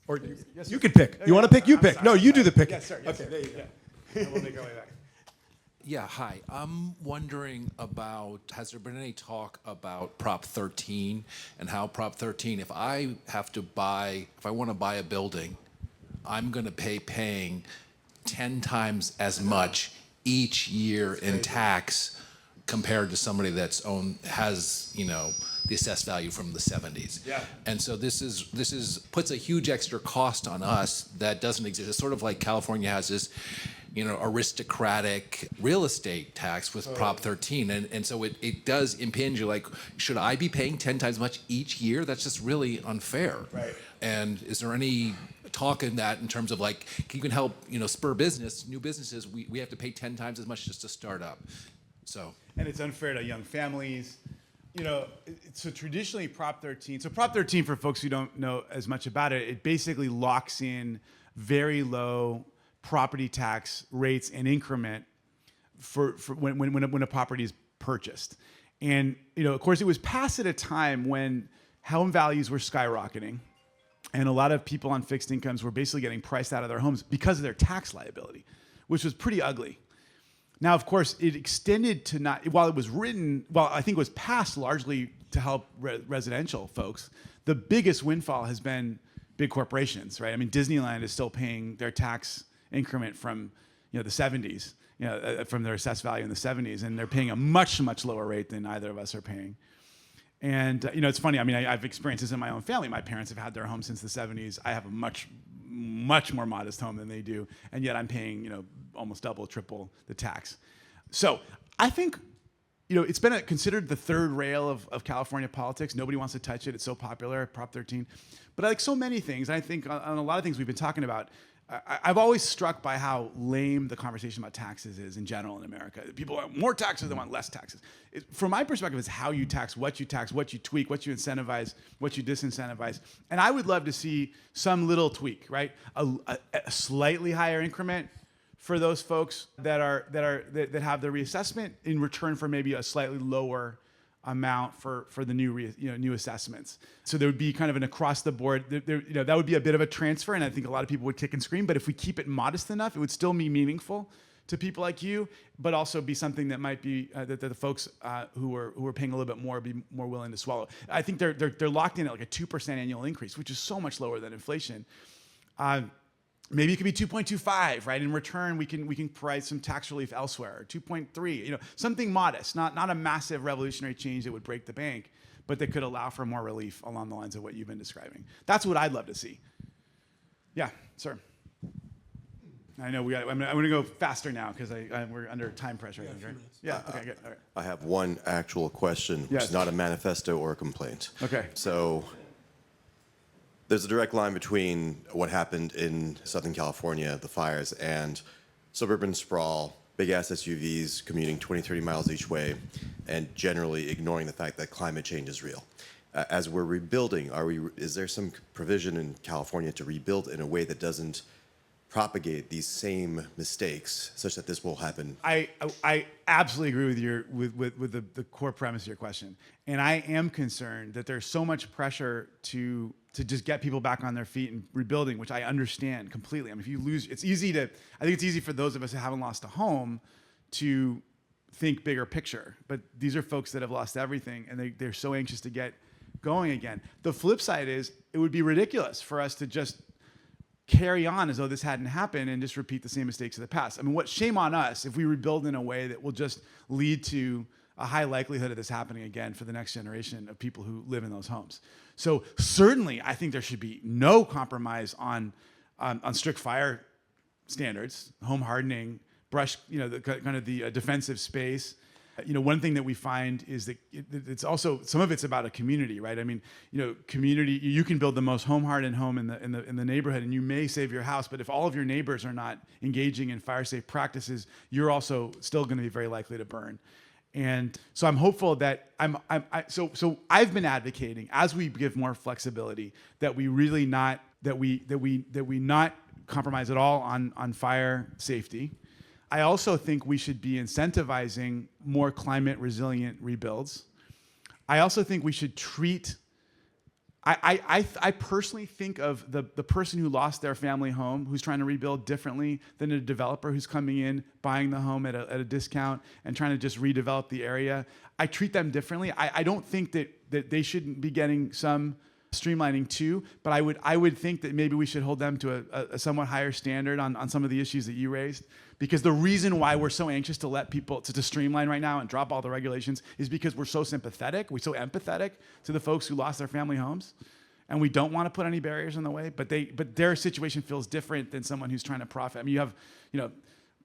S1: Or
S2: Yes,
S1: you
S2: sir.
S1: can pick. You want to pick? You
S2: I'm
S1: pick.
S2: sorry.
S1: No, you do the picking.
S2: Yes, sir. Yes,
S1: Okay,
S2: sir.
S1: there you go.
S2: Yeah. And we'll make our way back.
S5: Yeah, hi. I'm wondering about, has there been any talk about Prop 13 and how Prop 13, if I want to buy a building, I'm going to paying 10 times as much each year in tax compared to somebody has the assessed value from the 70s.
S2: Yeah.
S5: And so this puts a huge extra cost on us that doesn't exist. It's sort of like California has this aristocratic real estate tax with Prop 13. And so it does impinge. You're like, should I be paying 10 times as much each year? That's just really unfair.
S2: Right.
S5: And is there any talk in that in terms of like, you can help, spur new businesses, we have to pay 10 times as much just to start up. So.
S2: And it's unfair to young families. So traditionally Prop 13, Prop 13, for folks who don't know as much about it, it basically locks in very low property tax rates and increment for when a property is purchased. And, of course, it was passed at a time when home values were skyrocketing, and a lot of people on fixed incomes were basically getting priced out of their homes because of their tax liability, which was pretty ugly. Now, of course, it extended to while I think it was passed largely to help residential folks, the biggest windfall has been big corporations, right? I mean, Disneyland is still paying their tax increment from, the 70s, from their assessed value in the 70s, and they're paying a much, much lower rate than either of us are paying. And, it's funny. I mean, I've experienced this in my own family. My parents have had their home since the 70s. I have a much, much more modest home than they do. And yet I'm paying, almost double, triple the tax. So I think, it's been considered the third rail of California politics. Nobody wants to touch it. It's so popular, Prop 13. But like so many things, I think on a lot of things we've been talking about, I've always struck by how lame the conversation about taxes is in general in America. People want more taxes, they want less taxes. From my perspective, it's how you tax, what you tweak, what you incentivize, what you disincentivize. And I would love to see some little tweak, right? A slightly higher increment for those folks that have the reassessment in return for maybe a slightly lower amount for the new assessments. So there would be kind of an across the board. That would be a bit of a transfer, and I think a lot of people would kick and scream. But if we keep it modest enough, it would still be meaningful to people like you, but also be something that might be that the folks who are paying a little bit more be more willing to swallow. I think they're locked in at like a 2% annual increase, which is so much lower than inflation. Maybe it could be 2.25, right? In return, we can provide some tax relief elsewhere. 2.3, something modest, not a massive revolutionary change that would break the bank, but that could allow for more relief along the lines of what you've been describing. That's what I'd love to see. Yeah, sir. I know I'm going to go faster now because we're under time pressure. I think, right? Yeah. Okay. Good. All right.
S6: I have one actual question, which
S2: Yes.
S6: is not a manifesto or a complaint.
S2: Okay.
S6: So there's a direct line between what happened in Southern California, the fires, and suburban sprawl big ass SUVs commuting 20, 30 miles each way, and generally ignoring the fact that climate change is real. As we're rebuilding, is there some provision in California to rebuild in a way that doesn't propagate these same mistakes, such that this will happen?
S2: I absolutely agree with the core premise of your question, and I am concerned that there's so much pressure to just get people back on their feet and rebuilding, which I understand completely. I mean, if you lose, I think it's easy for those of us who haven't lost a home to think bigger picture, but these are folks that have lost everything, and they're so anxious to get going again. The flip side is it would be ridiculous for us to just carry on as though this hadn't happened and just repeat the same mistakes of the past. I mean, shame on us if we rebuild in a way that will just lead to a high likelihood of this happening again for the next generation of people who live in those homes. So certainly, I think there should be no compromise on strict fire standards, home hardening, the defensive space. One thing that we find is that it's also, some of it's about a community, right? I mean, community, you can build the most home-hardened home in the neighborhood and you may save your house, but if all of your neighbors are not engaging in fire-safe practices, you're also still going to be very likely to burn. And so I'm hopeful that so I've been advocating, as we give more flexibility, that we really not compromise at all on fire safety. I also think we should be incentivizing more climate resilient rebuilds. I also think we should treat, I personally think of the person who lost their family home, who's trying to rebuild, differently than a developer who's coming in, buying the home at a discount and trying to just redevelop the area. I treat them differently. I don't think that they shouldn't be getting some streamlining too, but I would think that maybe we should hold them to a somewhat higher standard on some of the issues that you raised. Because the reason why we're so anxious to let people to streamline right now and drop all the regulations is because we're so sympathetic, we're so empathetic to the folks who lost their family homes, and we don't want to put any barriers in the way. But their situation feels different than someone who's trying to profit. I mean, you have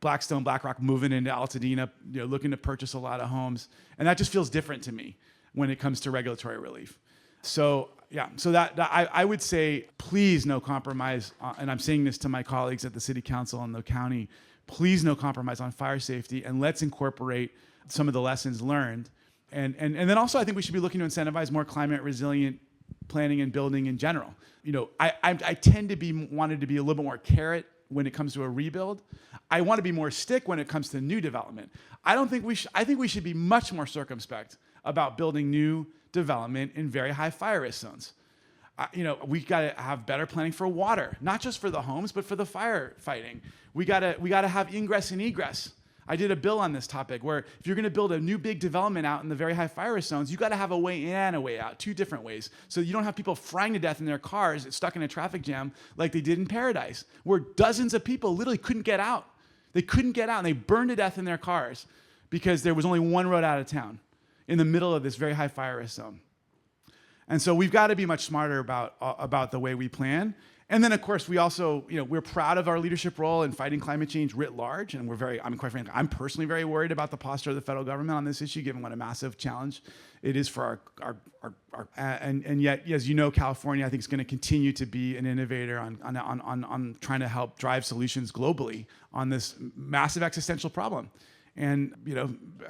S2: Blackstone, BlackRock moving into Altadena, looking to purchase a lot of homes, and that just feels different to me when it comes to regulatory relief. So yeah, so that I would say, please no compromise, and I'm saying this to my colleagues at the city council and the county. Please no compromise on fire safety, and let's incorporate some of the lessons learned. And then also I think we should be looking to incentivize more climate resilient planning and building in general. I tend to wanted to be a little bit more carrot when it comes to a rebuild. I want to be more stick when it comes to new development. I think we should be much more circumspect about building new development in very high fire risk zones. We got to have better planning for water, not just for the homes, but for the firefighting. We got to have ingress and egress. I did a bill on this topic where if you're going to build a new big development out in the very high fire risk zones, you got to have a way in and a way out, two different ways. So you don't have people frying to death in their cars, stuck in a traffic jam like they did in Paradise, where dozens of people literally couldn't get out. They couldn't get out, and they burned to death in their cars because there was only one road out of town in the middle of this very high fire risk zone. And so we've got to be much smarter about the way we plan. And then, of course, we also, we're proud of our leadership role in fighting climate change writ large. And quite frankly, I'm personally very worried about the posture of the federal government on this issue, given what a massive challenge it is for and yet, as you know, California, I think, is going to continue to be an innovator on trying to help drive solutions globally on this massive existential problem. And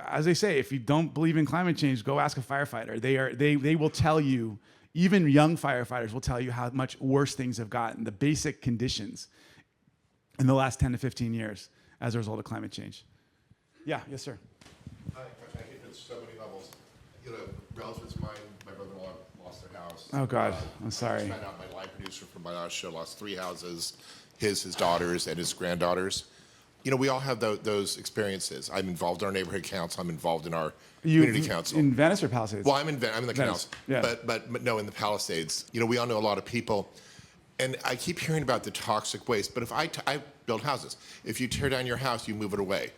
S2: as they say, if you don't believe in climate change, go ask a firefighter. They will tell you. Even young firefighters will tell you how much worse things have gotten, the basic conditions in the last 10 to 15 years as a result of climate change. Yeah, yes, sir.
S7: Hi, I hate it's so many levels. Relatives of mine, my brother-in-law lost their house.
S2: Oh, God, I'm sorry.
S7: I found out my live producer from my last show lost 3 houses, his daughters, and his granddaughters. We all have those experiences. I'm involved in our neighborhood council. I'm involved in our community council.
S2: In Venice or Palisades?
S7: Well, I'm in the council.
S2: Yeah.
S7: But no, in the Palisades. We all know a lot of people. And I keep hearing about the toxic waste. But if I build houses, if you tear down your house, you move it away.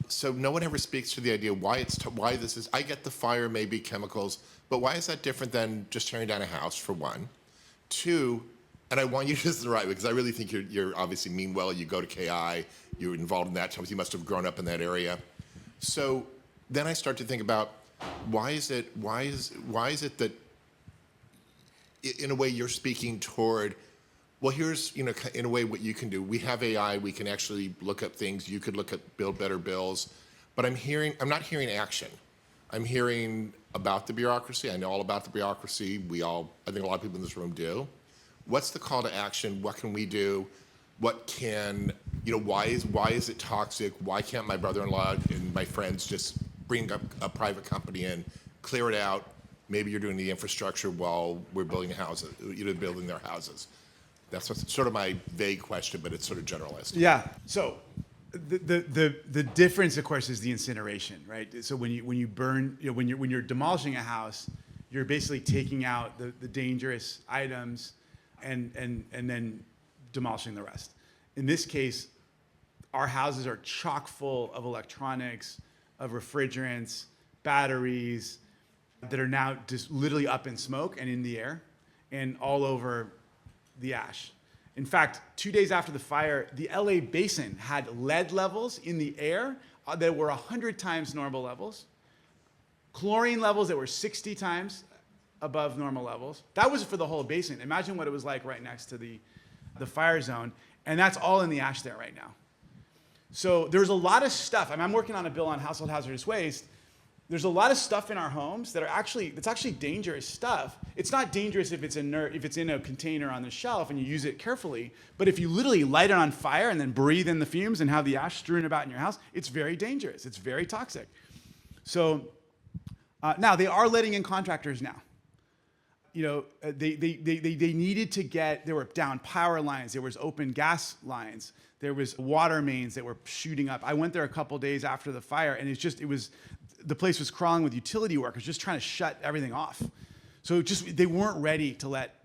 S7: So no one ever speaks to the idea why this is. I get the fire, maybe chemicals, but why is that different than just tearing down a house, for one? 2, and I want you to do this the right way, because I really think you're obviously mean well. You go to KI, you're involved in that. You must have grown up in that area. So then I start to think about why is it that in a way you're speaking toward Well, here's, in a way what you can do. We have AI, we can actually look up things. You could look at build better bills, but I'm not hearing action. I'm hearing about the bureaucracy. I know all about the bureaucracy. I think a lot of people in this room do. What's the call to action? What can we do? Why is it toxic? Why can't my brother-in-law and my friends just bring up a private company in, clear it out? Maybe you're doing the infrastructure while we're building houses, building their houses. That's sort of my vague question, but it's sort of generalist.
S2: Yeah. So the difference, of course, is the incineration, right? So when you burn, when you're demolishing a house, you're basically taking out the dangerous items and then demolishing the rest. In this case, our houses are chock full of electronics, of refrigerants, batteries that are now just literally up in smoke and in the air and all over the ash. In fact, 2 days after the fire, the LA basin had lead levels in the air that were 100 times normal levels, chlorine levels that were 60 times above normal levels. That was for the whole basin. Imagine what it was like right next to the fire zone, and that's all in the ash there right now. So there's a lot of stuff. I'm working on a bill on household hazardous waste. There's a lot of stuff in our homes that's actually dangerous stuff. It's not dangerous if it's in a container on the shelf and you use it carefully, but if you literally light it on fire and then breathe in the fumes and have the ash strewn about in your house, it's very dangerous. It's very toxic. So now they are letting in contractors now. They needed to there were down power lines, there was open gas lines, there was water mains that were shooting up. I went there a couple days after the fire, and the place was crawling with utility workers just trying to shut everything off. So they weren't ready to let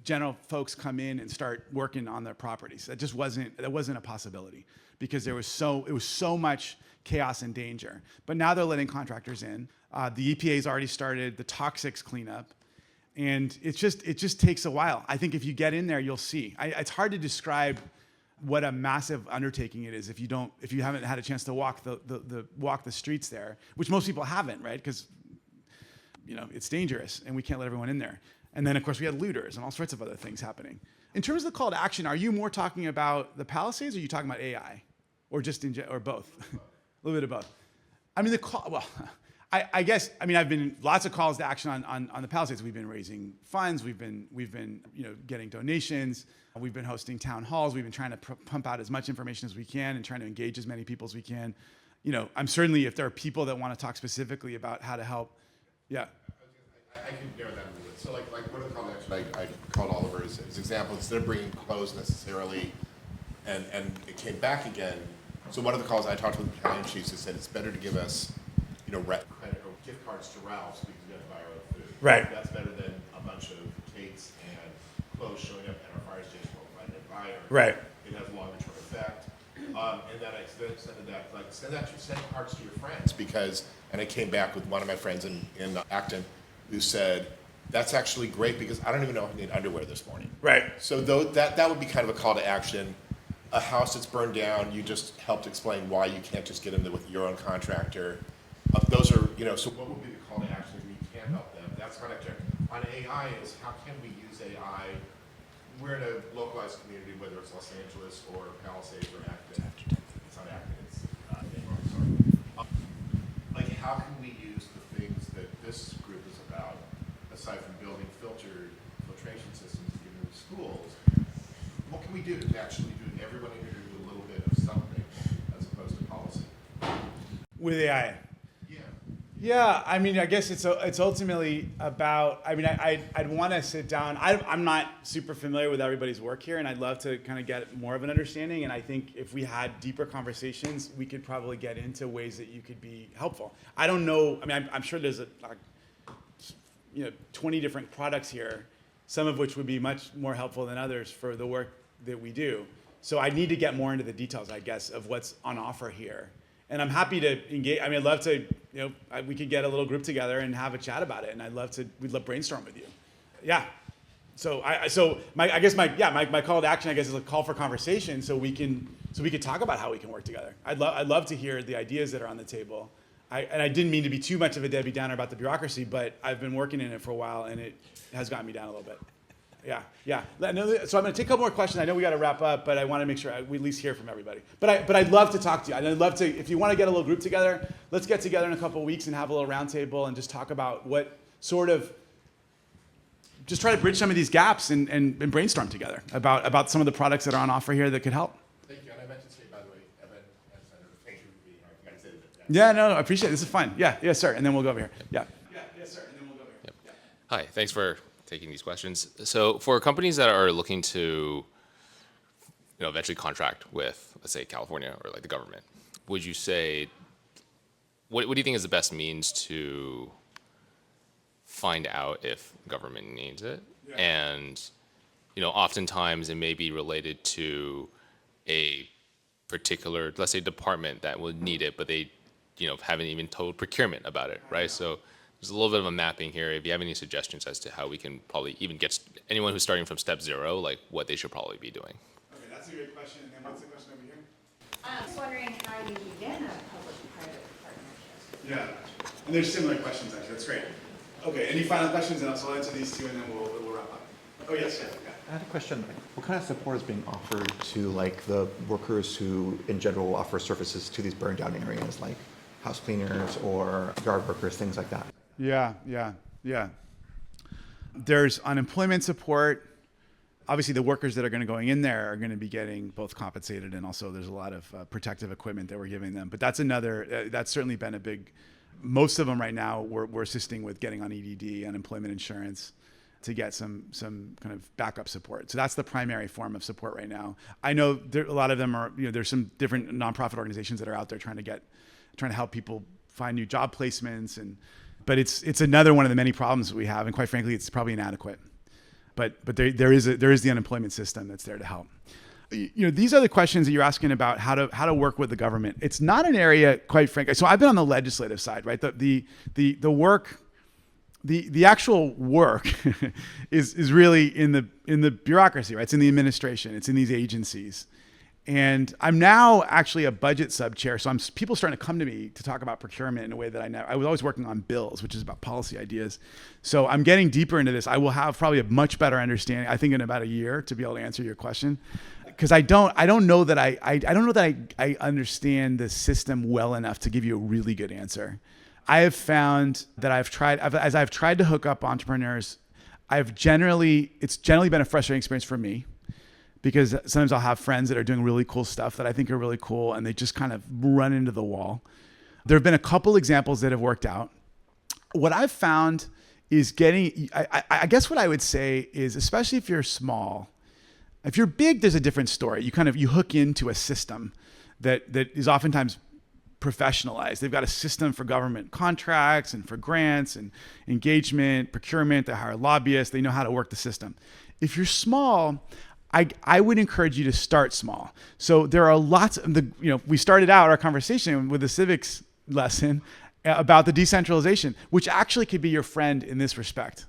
S2: general folks come in and start working on their properties. That wasn't a possibility because it was so much chaos and danger. But now they're letting contractors in. The EPA's already started the toxics cleanup. And it just takes a while. I think if you get in there, you'll see. It's hard to describe what a massive undertaking it is if you haven't had a chance to walk the streets there, which most people haven't, right? Because it's dangerous and we can't let everyone in there. And then of course we had looters and all sorts of other things happening. In terms of the call to action, are you more talking about the Palisades, or are you talking about AI, or just or both? A little bit of both. I mean, I guess I've been lots of calls to action on the Palisades. We've been raising funds. We've been getting donations. We've been hosting town halls. We've been trying to pump out as much information as we can and trying to engage as many people as we can. I'm certainly, if there are people that want to talk specifically about how to help, yeah.
S7: I can narrow that a little bit. So like one of the calls I called Oliver as example, instead of bringing clothes necessarily, and it came back again. So one of the calls I talked to the battalion chiefs that said it's better to give us credit or gift cards to Ralph's because we have to buy our own food.
S2: Right.
S7: That's better than a bunch of cakes and clothes showing up at our fire station where we'll find a buyer.
S2: Right.
S7: It has a longer term effect. And then I send cards to your friends and I came back with one of my friends in Acton who said, that's actually great because I don't even know if I need underwear this morning.
S2: Right.
S7: So that would be kind of a call to action. A house that's burned down, you just helped explain why you can't just get into with your own contractor. Those are, so what would be the call to action if we can help them? That's kind of on AI is how can we use AI? We're in a localized community, whether it's Los Angeles or Palisades or Acton. It's not Acton, it's sorry. Like how can we use the things that this group is about, aside from building filtration systems to give them to schools? What can we do to actually do everyone in here to do a little bit of something as opposed to policy?
S2: With AI. Yeah, I guess it's ultimately about. I'd want to sit down. I'm not super familiar with everybody's work here, and I'd love to kind of get more of an understanding. And I think if we had deeper conversations, we could probably get into ways that you could be helpful. I don't know. I'm sure there's 20 different products here, some of which would be much more helpful than others for the work that we do. So I need to get more into the details, I guess, of what's on offer here. And I'm happy to engage. I'd love to, we could get a little group together and have a chat about it. And we'd love to brainstorm with you. Yeah. So my call to action, I guess, is a call for conversation so we could talk about how we can work together. I'd love to hear the ideas that are on the table. I didn't mean to be too much of a Debbie Downer about the bureaucracy, but I've been working in it for a while and it has gotten me down a little bit. yeah. So I'm going to take a couple more questions. I know we got to wrap up, but I want to make sure we at least hear from everybody. But I'd love to talk to you. I'd love to, if you want to get a little group together, let's get together in a couple of weeks and have a little roundtable and just talk about what sort of, just try to bridge some of these gaps and brainstorm together about some of the products that are on offer here that could help.
S7: Thank you. And I meant to say, by the way, thank you for being here. I forgot to say that.
S2: Yeah, no, I appreciate it. This is fun. Yeah, yes, sir. And then we'll go over here. Yeah. Yes, sir. And then we'll go over here. Yeah.
S8: Hi, thanks for taking these questions. So for companies that are looking to, eventually contract with, let's say, California or like the government, would you say, what do you think is the best means to find out if government needs it? Yeah. And, oftentimes it may be related to a particular, let's say, department that would need it, but they, haven't even told procurement about it, right? So there's a little bit of a mapping here. If you have any suggestions as to how we can probably even get anyone who's starting from step zero, like what they should probably be doing.
S2: Okay, that's a great question. And then what's the question over here?
S9: I was wondering how you begin a public-private partnership.
S2: Yeah, and there's similar questions actually. That's great. Okay, any final questions? And I'll answer these two, and then we'll wrap up. Oh yes, yeah.
S10: I had a question. What kind of support is being offered to the workers who, in general, offer services to these burned down areas, like house cleaners or yard workers, things like that?
S2: Yeah. There's unemployment support. Obviously, the workers that are going to going in there are going to be getting both compensated, and also there's a lot of protective equipment that we're giving them. But that's that's certainly been a big. Most of them right now we're assisting with getting on EDD, unemployment insurance, to get some kind of backup support. So that's the primary form of support right now. I know a lot of them are, there's some different nonprofit organizations that are out there trying to help people find new job placements, but it's another one of the many problems we have, and quite frankly, it's probably inadequate. But there is the unemployment system that's there to help. These are the questions that you're asking about how to work with the government. It's not an area, quite frankly. So I've been on the legislative side, right? The work. The actual work is really in the bureaucracy, right? It's in the administration. It's in these agencies. And I'm now actually a budget sub-chair. So people starting to come to me to talk about procurement in a way that I was always working on bills, which is about policy ideas. So I'm getting deeper into this. I will have probably a much better understanding, I think, in about a year to be able to answer your question. Because I don't know that I understand the system well enough to give you a really good answer. I have found that as I've tried to hook up entrepreneurs, it's generally been a frustrating experience for me, because sometimes I'll have friends that are doing really cool stuff that I think are really cool, and they just kind of run into the wall. There have been a couple examples that have worked out. What I've found is I guess what I would say is, especially if you're small, if you're big, there's a different story. You hook into a system that is oftentimes professionalized. They've got a system for government contracts and for grants and engagement, procurement. They hire lobbyists. They know how to work the system. If you're small, I would encourage you to start small. So there are lots of we started out our conversation with the civics lesson about the decentralization, which actually could be your friend in this respect.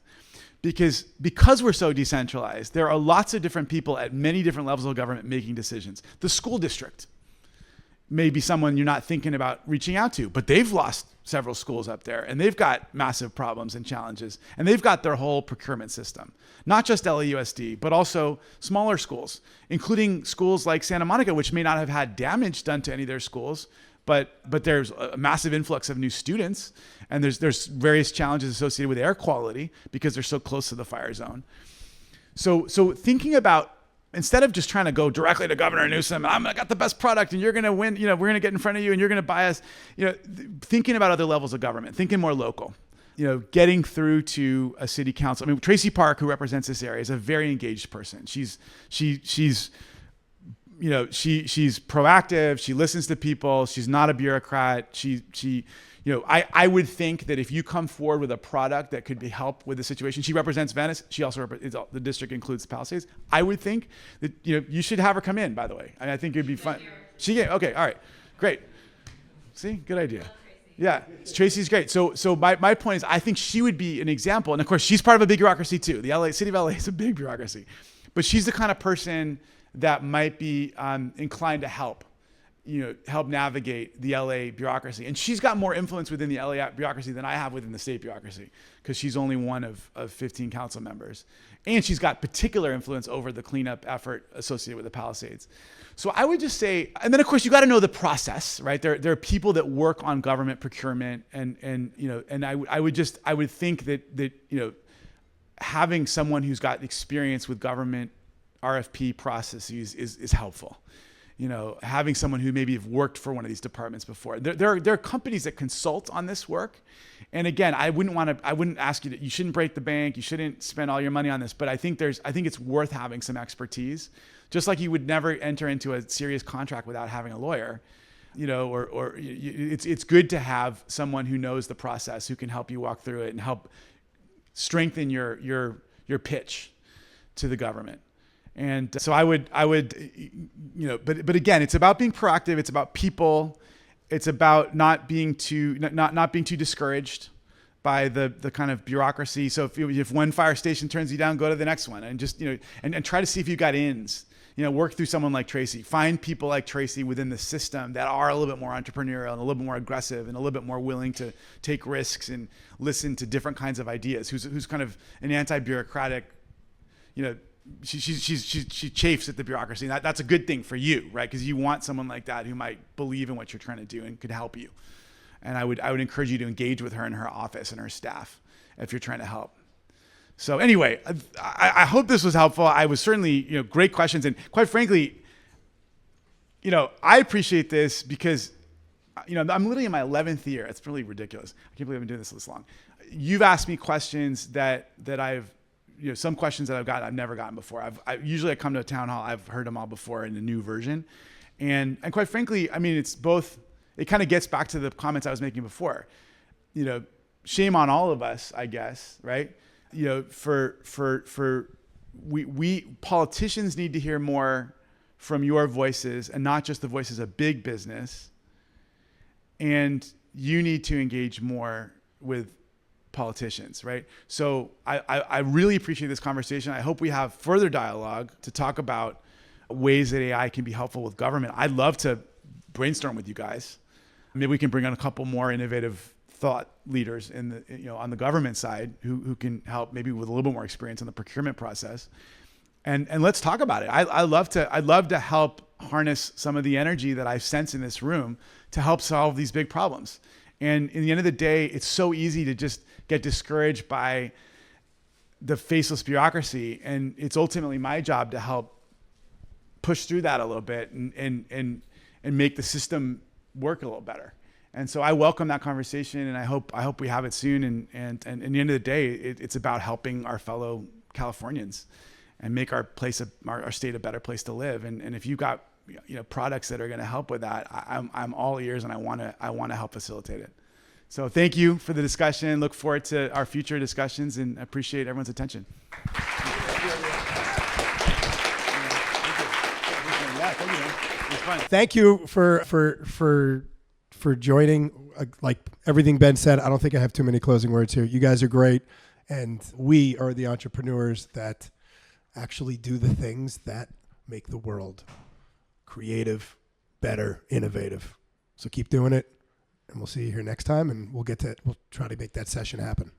S2: Because we're so decentralized, there are lots of different people at many different levels of government making decisions. The school district may be someone you're not thinking about reaching out to, but they've lost several schools up there, and they've got massive problems and challenges, and they've got their whole procurement system, not just LAUSD, but also smaller schools, including schools like Santa Monica, which may not have had damage done to any of their schools, but there's a massive influx of new students, and there's various challenges associated with air quality because they're so close to the fire zone. So thinking about, instead of just trying to go directly to Governor Newsom, I got the best product and you're going to win, we're going to get in front of you and you're going to buy us, thinking about other levels of government, thinking more local, getting through to a city council. I mean, Tracy Park, who represents this area, is a very engaged person. She's proactive. She listens to people. She's not a bureaucrat. I would think that if you come forward with a product that could be help with the situation, she represents Venice. She also the district includes the Palisades. I would think that you should have her come in. By the way, I think it'd be fun. Okay, all right, great. See, good idea. Yeah, Tracy's great. So my point is, I think she would be an example, and of course, she's part of a big bureaucracy too. The city of LA is a big bureaucracy, but she's the kind of person that might be inclined to help help navigate the LA bureaucracy. And she's got more influence within the LA bureaucracy than I have within the state bureaucracy, because she's only one of 15 council members. And she's got particular influence over the cleanup effort associated with the Palisades. So I would just say, and then of course you got to know the process, right? There are people that work on government procurement, and I would think that having someone who's got experience with government RFP processes is helpful. Having someone who maybe have worked for one of these departments before. There are companies that consult on this work. And again, I wouldn't ask you you shouldn't break the bank. You shouldn't spend all your money on this. But I think it's worth having some expertise. Just like you would never enter into a serious contract without having a lawyer, it's good to have someone who knows the process, who can help you walk through it and help strengthen your pitch to the government. And so I would, but again, it's about being proactive. It's about people. It's about not being too discouraged by the kind of bureaucracy. So if one fire station turns you down, go to the next one, and just and try to see if you've got ins. Work through someone like Tracy. Find people like Tracy within the system that are a little bit more entrepreneurial and a little bit more aggressive and a little bit more willing to take risks and listen to different kinds of ideas. Who's kind of an anti-bureaucratic, she chafes at the bureaucracy. And that's a good thing for you, right? Because you want someone like that who might believe in what you're trying to do and could help you. And I would encourage you to engage with her in her office and her staff if you're trying to help. So anyway, I hope this was helpful. I was certainly, great questions. And quite frankly, I appreciate this because, I'm literally in my 11th year. It's really ridiculous. I can't believe I've been doing this long. You've asked me questions that I've, some questions that I've never gotten before. Usually I come to a town hall, I've heard them all before in a new version. And quite frankly, it's both, it kind of gets back to the comments I was making before. Shame on all of us, I guess, right? We politicians need to hear more from your voices and not just the voices of big business. And you need to engage more with politicians, right? So I really appreciate this conversation. I hope we have further dialogue to talk about ways that AI can be helpful with government. I'd love to brainstorm with you guys. Maybe we can bring on a couple more innovative thought leaders in the on the government side who can help, maybe with a little bit more experience in the procurement process, and let's talk about it. I'd love to help harness some of the energy that I sense in this room to help solve these big problems. And in the end of the day, it's so easy to just get discouraged by the faceless bureaucracy, and it's ultimately my job to help push through that a little bit and make the system work a little better. And so I welcome that conversation, and I hope we have it soon. And at the end of the day, it's about helping our fellow Californians and make our state a better place to live. And if you've got products that are going to help with that, I'm all ears, and I want to help facilitate it. So thank you for the discussion. Look forward to our future discussions, and appreciate everyone's attention.
S1: Thank you for joining. Like everything Ben said, I don't think I have too many closing words here. You guys are great, and we are the entrepreneurs that actually do the things that make the world creative, better, innovative. So keep doing it, and we'll see you here next time, and we'll try to make that session happen.